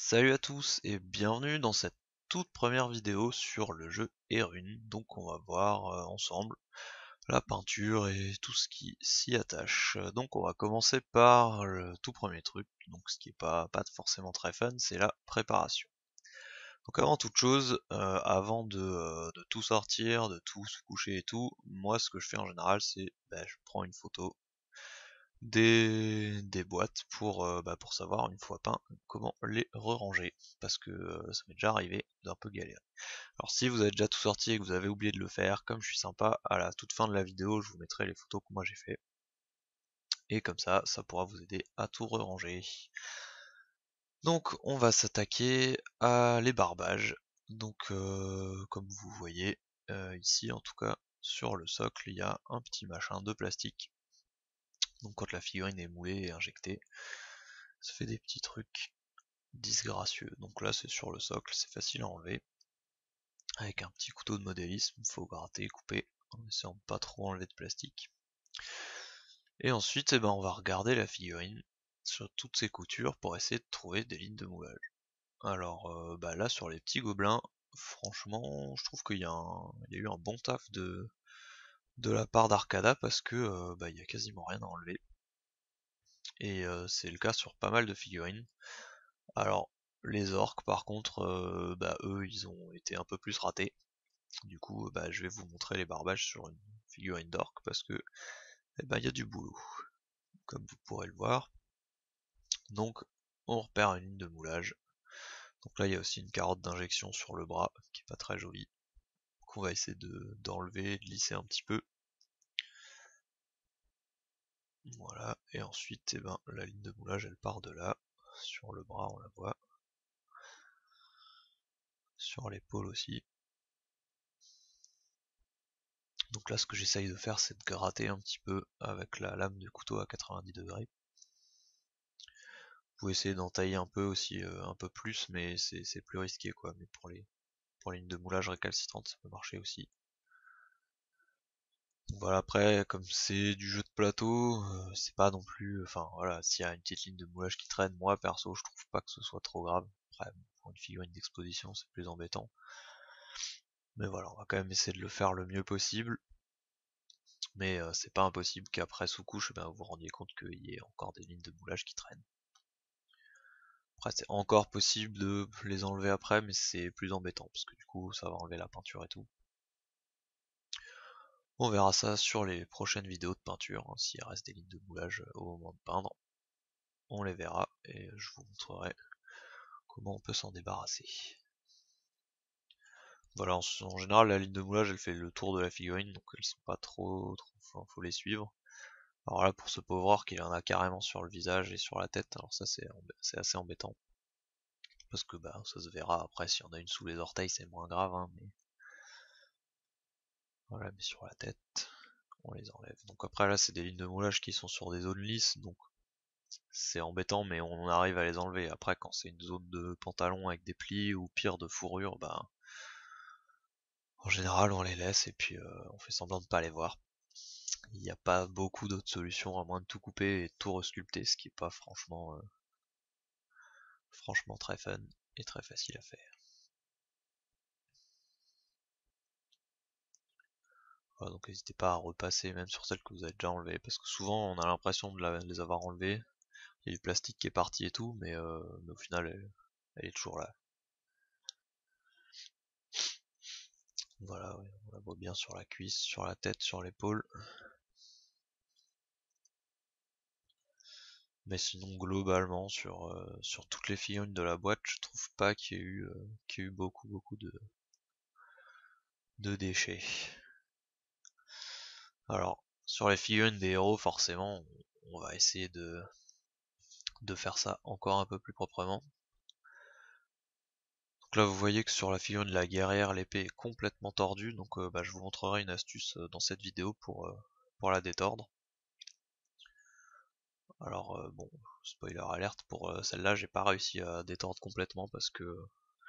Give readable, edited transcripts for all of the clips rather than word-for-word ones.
Salut à tous et bienvenue dans cette toute première vidéo sur le jeu Erune. Donc on va voir ensemble la peinture et tout ce qui s'y attache. Donc on va commencer par le tout premier truc, donc ce qui est pas forcément très fun, c'est la préparation. Donc avant toute chose, avant de tout sortir, de tout se coucher et tout, moi ce que je fais en général c'est je prends une photo des boîtes pour savoir une fois peint comment les re-ranger parce que ça m'est déjà arrivé d'un peu galérer. Alors si vous avez déjà tout sorti et que vous avez oublié de le faire, comme je suis sympa, à la toute fin de la vidéo je vous mettrai les photos que moi j'ai fait et comme ça pourra vous aider à tout re-ranger. Donc on va s'attaquer à les barbages. Donc comme vous voyez ici en tout cas sur le socle il y a un petit machin de plastique. Donc quand la figurine est moulée et injectée, ça fait des petits trucs disgracieux. Donc là c'est sur le socle, c'est facile à enlever. Avec un petit couteau de modélisme, il faut gratter, couper, en essayant de pas trop enlever de plastique. Et ensuite on va regarder la figurine sur toutes ses coutures pour essayer de trouver des lignes de moulage. Alors là sur les petits gobelins, franchement je trouve qu'il y a eu un bon taf de la part d'Arcada parce que il y a quasiment rien à enlever. Et c'est le cas sur pas mal de figurines. Alors, les orques, par contre, eux, ils ont été un peu plus ratés. Du coup, je vais vous montrer les barbages sur une figurine d'orque parce que, il y a du boulot, comme vous pourrez le voir. Donc, on repère une ligne de moulage. Donc là, il y a aussi une carotte d'injection sur le bras, qui est pas très jolie. Donc on va essayer d'enlever, de lisser un petit peu. Voilà, et ensuite, la ligne de moulage, elle part de là. Sur le bras, on la voit. Sur l'épaule aussi. Donc là ce que j'essaye de faire c'est de gratter un petit peu avec la lame de couteau à 90 degrés. Vous pouvez essayer d'entailler un peu aussi, un peu plus, mais c'est plus risqué quoi. Mais pour les lignes de moulage récalcitrantes ça peut marcher aussi. Donc voilà, après comme c'est du jeu de plateau, c'est pas non plus. Enfin voilà, s'il y a une petite ligne de moulage qui traîne, moi perso je trouve pas que ce soit trop grave. Après pour une figurine d'exposition c'est plus embêtant. Mais voilà, on va quand même essayer de le faire le mieux possible. Mais c'est pas impossible qu'après sous couche, vous vous rendiez compte qu'il y ait encore des lignes de moulage qui traînent. Après c'est encore possible de les enlever après, mais c'est plus embêtant, parce que du coup ça va enlever la peinture et tout. On verra ça sur les prochaines vidéos de peinture, hein, s'il reste des lignes de moulage au moment de peindre. On les verra, et je vous montrerai comment on peut s'en débarrasser. Voilà, en général la ligne de moulage elle fait le tour de la figurine, donc elles sont pas trop, faut les suivre. Alors là, pour ce pauvre orc, il en a carrément sur le visage et sur la tête, alors ça c'est assez embêtant. Parce que ça se verra après, s'il y en a une sous les orteils, c'est moins grave, hein, mais voilà, mais sur la tête, on les enlève. Donc après là, c'est des lignes de moulage qui sont sur des zones lisses, donc c'est embêtant, mais on arrive à les enlever. Après, quand c'est une zone de pantalon avec des plis, ou pire de fourrure, en général, on les laisse et puis on fait semblant de pas les voir. Il n'y a pas beaucoup d'autres solutions à moins de tout couper et de tout resculpter, ce qui est pas franchement très fun et très facile à faire. Voilà, donc n'hésitez pas à repasser même sur celles que vous avez déjà enlevées, parce que souvent on a l'impression de les avoir enlevées, il y a du plastique qui est parti et tout, mais au final elle est toujours là. Voilà, ouais, on la voit bien sur la cuisse, sur la tête, sur l'épaule. Mais sinon globalement sur toutes les figurines de la boîte, je trouve pas qu'il y ait eu beaucoup de déchets. Alors, sur les figurines des héros, forcément, on va essayer de faire ça encore un peu plus proprement. Donc là vous voyez que sur la figurine de la guerrière l'épée est complètement tordue, donc je vous montrerai une astuce dans cette vidéo pour la détordre. Alors bon, spoiler alerte pour celle-là, j'ai pas réussi à détordre complètement parce que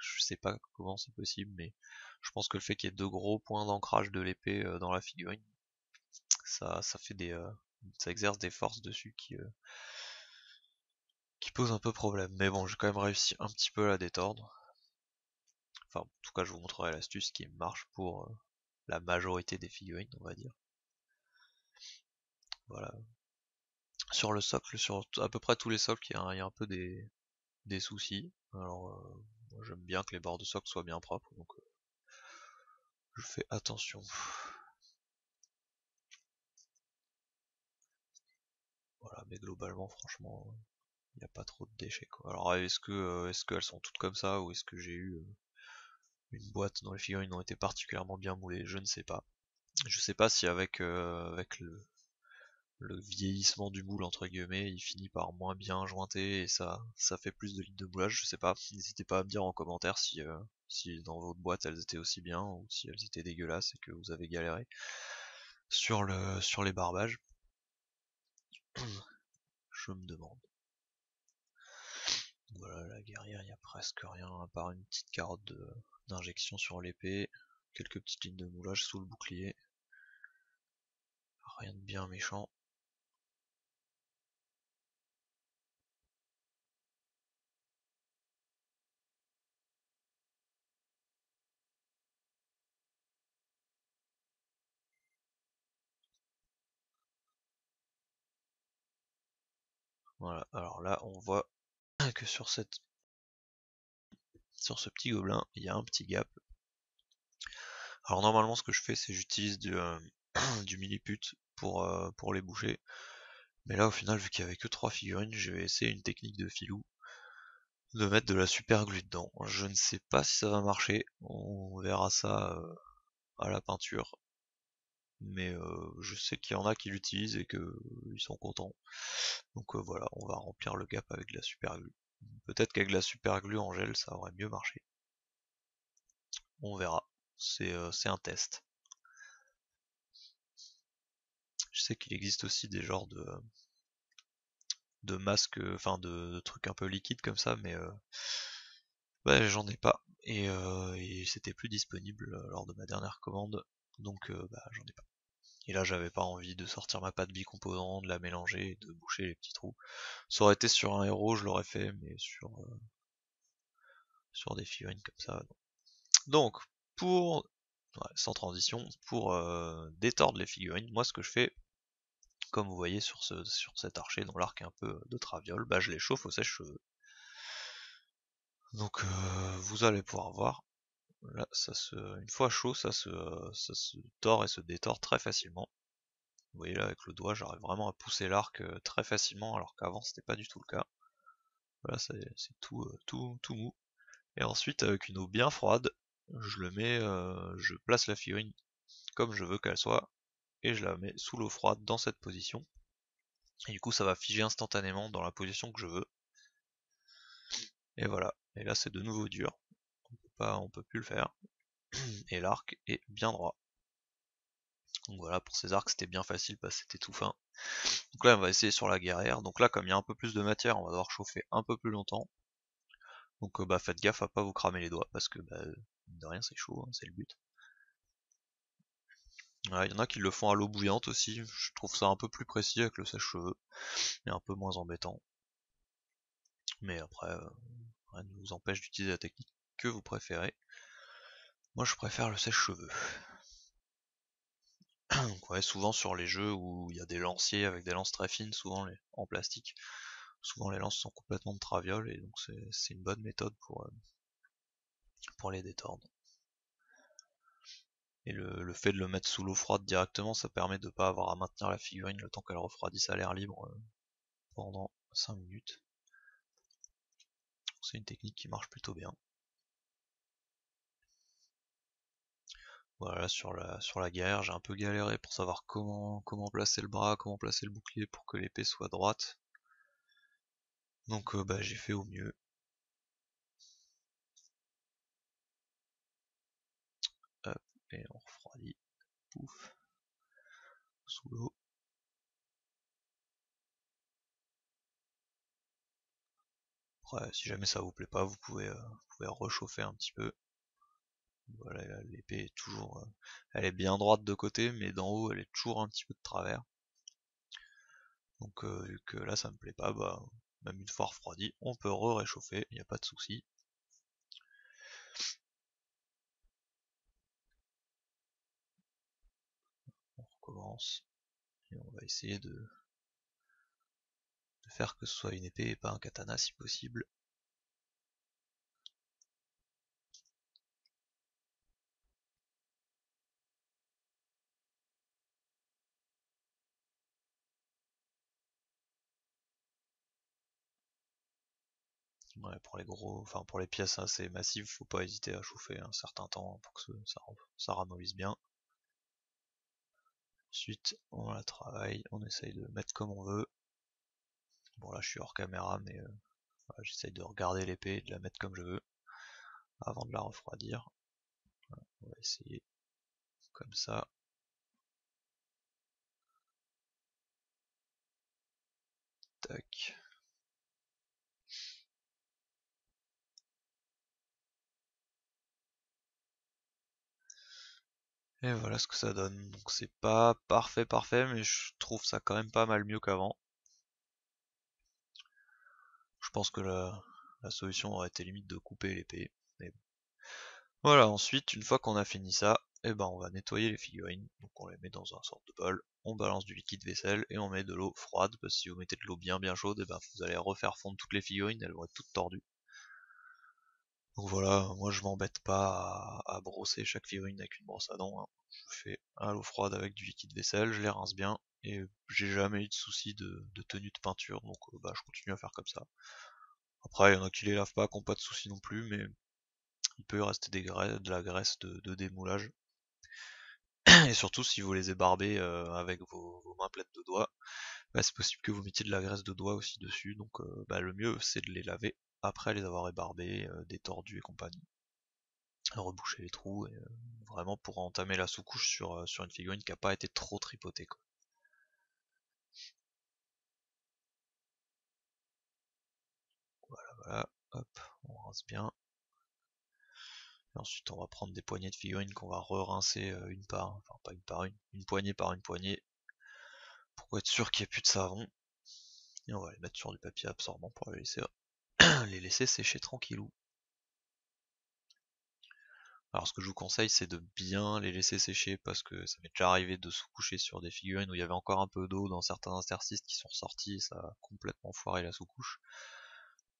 je sais pas comment c'est possible, mais je pense que le fait qu'il y ait deux gros points d'ancrage de l'épée dans la figurine, ça fait ça exerce des forces dessus qui pose un peu problème. Mais bon, j'ai quand même réussi un petit peu à la détordre. Enfin, en tout cas, je vous montrerai l'astuce qui marche pour la majorité des figurines, on va dire. Voilà. Sur le socle, sur à peu près tous les socles, il y a un peu des soucis. Alors, moi, j'aime bien que les bords de socle soient bien propres, donc je fais attention. Voilà, mais globalement, franchement, il n'y a pas trop de déchets, quoi. Alors, est-ce qu'elles sont toutes comme ça, ou est-ce que j'ai eu une boîte dont les figurines ont été particulièrement bien moulées? Je ne sais pas. Je sais pas si avec le vieillissement du moule entre guillemets, il finit par moins bien jointer et ça fait plus de lignes de moulage, je sais pas. N'hésitez pas à me dire en commentaire si dans votre boîte elles étaient aussi bien ou si elles étaient dégueulasses et que vous avez galéré sur les barbages. Je me demande. Voilà, la guerrière, il y a presque rien à part une petite carotte d'injection sur l'épée, quelques petites lignes de moulage sous le bouclier. Rien de bien méchant. Voilà, alors là on voit que sur ce petit gobelin, il y a un petit gap. Alors normalement ce que je fais c'est j'utilise du milliput pour les boucher. Mais là au final vu qu'il y avait que 3 figurines, je vais essayer une technique de filou, de mettre de la super glue dedans. Je ne sais pas si ça va marcher, on verra ça à la peinture. Mais je sais qu'il y en a qui l'utilisent et que ils sont contents. Donc voilà, on va remplir le gap avec de la super glue. Peut-être qu'avec de la super glue en gel ça aurait mieux marché. On verra. C'est un test. Je sais qu'il existe aussi des genres de masques, enfin de trucs un peu liquides comme ça, mais ouais, j'en ai pas. Et c'était plus disponible lors de ma dernière commande, donc bah, j'en ai pas. Et là j'avais pas envie de sortir ma pâte bicomposante, de la mélanger et de boucher les petits trous. Ça aurait été sur un héros, je l'aurais fait, mais sur des figurines comme ça, non. Donc, pour, ouais, sans transition, pour détordre les figurines, moi ce que je fais, comme vous voyez sur cet archer dont l'arc est un peu de traviole, bah je les chauffe au sèche-cheveux. Donc vous allez pouvoir voir, là une fois chaud, ça se tord et se détord très facilement. Vous voyez là avec le doigt, j'arrive vraiment à pousser l'arc très facilement alors qu'avant c'était pas du tout le cas. Voilà, c'est tout mou. Et ensuite avec une eau bien froide, je place la figurine comme je veux qu'elle soit et je la mets sous l'eau froide dans cette position. Et du coup ça va figer instantanément dans la position que je veux. Et voilà. Et là c'est de nouveau dur. On peut plus le faire. Et l'arc est bien droit. Donc voilà, pour ces arcs c'était bien facile parce que c'était tout fin. Donc là on va essayer sur la guerrière. Donc là comme il y a un peu plus de matière, on va devoir chauffer un peu plus longtemps. Donc bah faites gaffe à pas vous cramer les doigts parce que bah, de rien c'est chaud, hein, c'est le but. Voilà, il y en a qui le font à l'eau bouillante aussi, je trouve ça un peu plus précis avec le sèche-cheveux, et un peu moins embêtant. Mais après, rien ne vous empêche d'utiliser la technique que vous préférez. Moi je préfère le sèche-cheveux. Donc ouais, souvent sur les jeux où il y a des lanciers avec des lances très fines, souvent en plastique, souvent les lances sont complètement de traviole et donc c'est une bonne méthode pour les détordre. Et le fait de le mettre sous l'eau froide directement, ça permet de pas avoir à maintenir la figurine le temps qu'elle refroidisse à l'air libre pendant 5 minutes. C'est une technique qui marche plutôt bien. Voilà, sur la guerre, j'ai un peu galéré pour savoir comment placer le bras, comment placer le bouclier pour que l'épée soit droite. Donc bah, j'ai fait au mieux. Hop, et on refroidit. Pouf. Sous l'eau. Après, si jamais ça vous plaît pas, vous pouvez rechauffer un petit peu. Voilà, l'épée est toujours, elle est bien droite de côté, mais d'en haut, elle est toujours un petit peu de travers. Donc vu que là, ça me plaît pas, bah, même une fois refroidi, on peut réchauffer, il n'y a pas de souci. On recommence et on va essayer de faire que ce soit une épée et pas un katana si possible. Ouais, pour les gros, enfin pour les pièces assez massives, faut pas hésiter à chauffer un certain temps pour que ça ramollisse bien. Ensuite, on la travaille, on essaye de mettre comme on veut. Bon là je suis hors caméra, mais voilà, j'essaye de regarder l'épée et de la mettre comme je veux avant de la refroidir. Voilà, on va essayer comme ça. Tac. Et voilà ce que ça donne. Donc c'est pas parfait parfait, mais je trouve ça quand même pas mal mieux qu'avant. Je pense que la solution aurait été limite de couper l'épée. Mais bon. Voilà, ensuite, une fois qu'on a fini ça, eh ben on va nettoyer les figurines. Donc on les met dans un sorte de bol, on balance du liquide vaisselle et on met de l'eau froide, parce que si vous mettez de l'eau bien chaude, eh ben vous allez refaire fondre toutes les figurines, elles vont être toutes tordues. Donc voilà, moi je m'embête pas à brosser chaque figurine avec une brosse à dents, hein. Je fais à l'eau froide avec du liquide vaisselle, je les rince bien, et j'ai jamais eu de soucis de tenue de peinture, donc bah, je continue à faire comme ça. Après, il y en a qui les lavent pas, qui n'ont pas de soucis non plus, mais il peut rester de la graisse de démoulage. Et surtout, si vous les ébarbez avec vos mains pleines de doigts, bah, c'est possible que vous mettiez de la graisse de doigts aussi dessus, donc bah, le mieux c'est de les laver après les avoir ébarbés, détordus et compagnie. Reboucher les trous, et vraiment pour entamer la sous-couche sur une figurine qui n'a pas été trop tripotée, quoi. Voilà, hop, on rince bien. Et ensuite on va prendre des poignées de figurines qu'on va re-rincer une par, enfin pas une par une poignée par une poignée, pour être sûr qu'il n'y ait plus de savon. Et on va les mettre sur du papier absorbant pour les laisser sécher tranquillou. Alors ce que je vous conseille, c'est de bien les laisser sécher, parce que ça m'est déjà arrivé de sous-coucher sur des figurines où il y avait encore un peu d'eau dans certains interstices qui sont ressortis et ça a complètement foiré la sous-couche.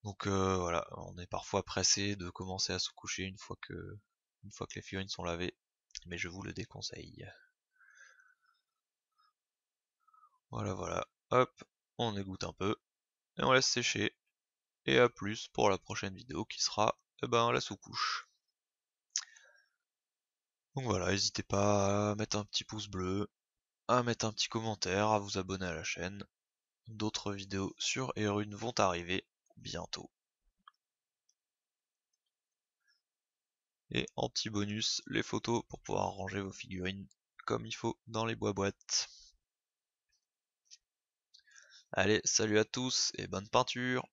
Donc voilà, on est parfois pressé de commencer à sous-coucher une fois que les figurines sont lavées, mais je vous le déconseille. Voilà, hop, on égoutte un peu et on laisse sécher. Et à plus pour la prochaine vidéo qui sera la sous-couche. Donc voilà, n'hésitez pas à mettre un petit pouce bleu, à mettre un petit commentaire, à vous abonner à la chaîne. D'autres vidéos sur Erune vont arriver bientôt. Et en petit bonus, les photos pour pouvoir ranger vos figurines comme il faut dans les boîtes. Allez, salut à tous et bonne peinture!